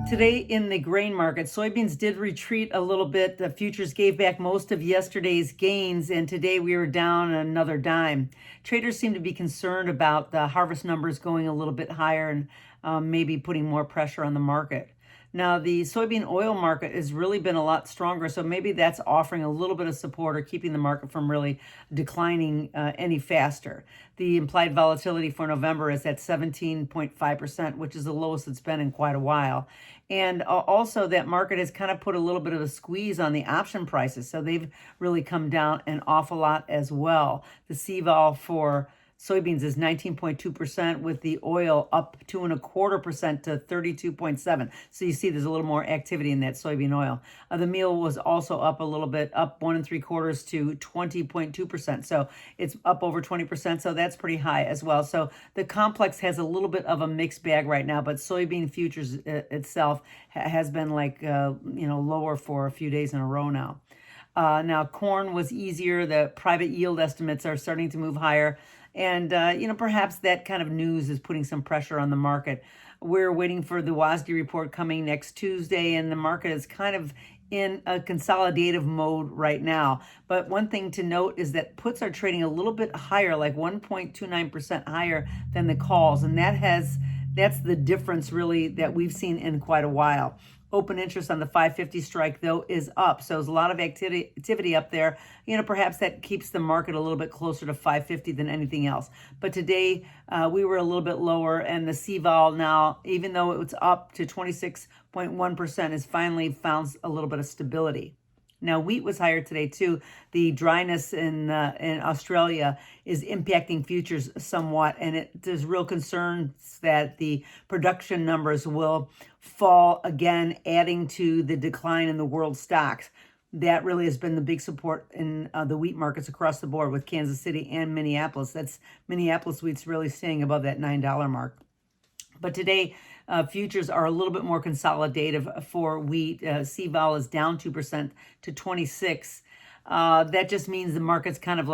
Today in the grain market, soybeans did retreat a little bit. The futures gave back most of yesterday's gains, and today we were down another dime. Traders seem to be concerned about the harvest numbers going a little bit higher and maybe putting more pressure on the market. Now, the soybean oil market has really been a lot stronger, so maybe that's offering a little bit of support or keeping the market from really declining any faster. The implied volatility for November is at 17.5%, which is the lowest it's been in quite a while. And also, that market has kind of put a little bit of a squeeze on the option prices, so they've really come down an awful lot as well. The CVOL for soybeans is 19.2%, with the oil up 2.25% to 32.7. So you see there's a little more activity in that soybean oil. The meal was also up a little bit, up 1.75 to 20.2%. So it's up over 20%. So that's pretty high as well. So the complex has a little bit of a mixed bag right now, but soybean futures itself has been lower for a few days in a row now. Now, corn was easier. The private yield estimates are starting to move higher. And, perhaps that kind of news is putting some pressure on the market. We're waiting for the WASDE report coming next Tuesday, and the market is kind of in a consolidative mode right now. But one thing to note is that puts are trading a little bit higher, like 1.29% higher than the calls. And that's the difference really that we've seen in quite a while. Open interest on the 550 strike, though, is up. So there's a lot of activity up there. Perhaps that keeps the market a little bit closer to 550 than anything else. But today we were a little bit lower, and the CVOL now, even though it was up to 26.1%, has finally found a little bit of stability. Now, wheat was higher today, too. The dryness in Australia is impacting futures somewhat, and there's real concerns that the production numbers will fall again, adding to the decline in the world stocks. That really has been the big support in the wheat markets across the board with Kansas City and Minneapolis. That's Minneapolis wheat's really staying above that $9 mark. But today, futures are a little bit more consolidative for wheat. CVOL is down 2% to 26. That just means the market's kind of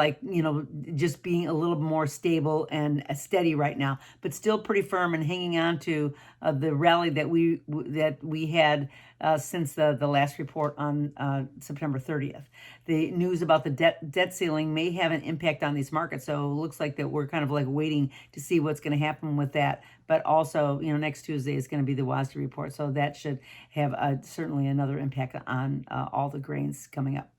just being a little more stable and steady right now, but still pretty firm and hanging on to the rally that we had since the last report on September 30th. The news about the debt ceiling may have an impact on these markets, so it looks like that we're kind of waiting to see what's going to happen with that. But also, next Tuesday is going to be the WASDE report, so that should have certainly another impact on all the grains coming up.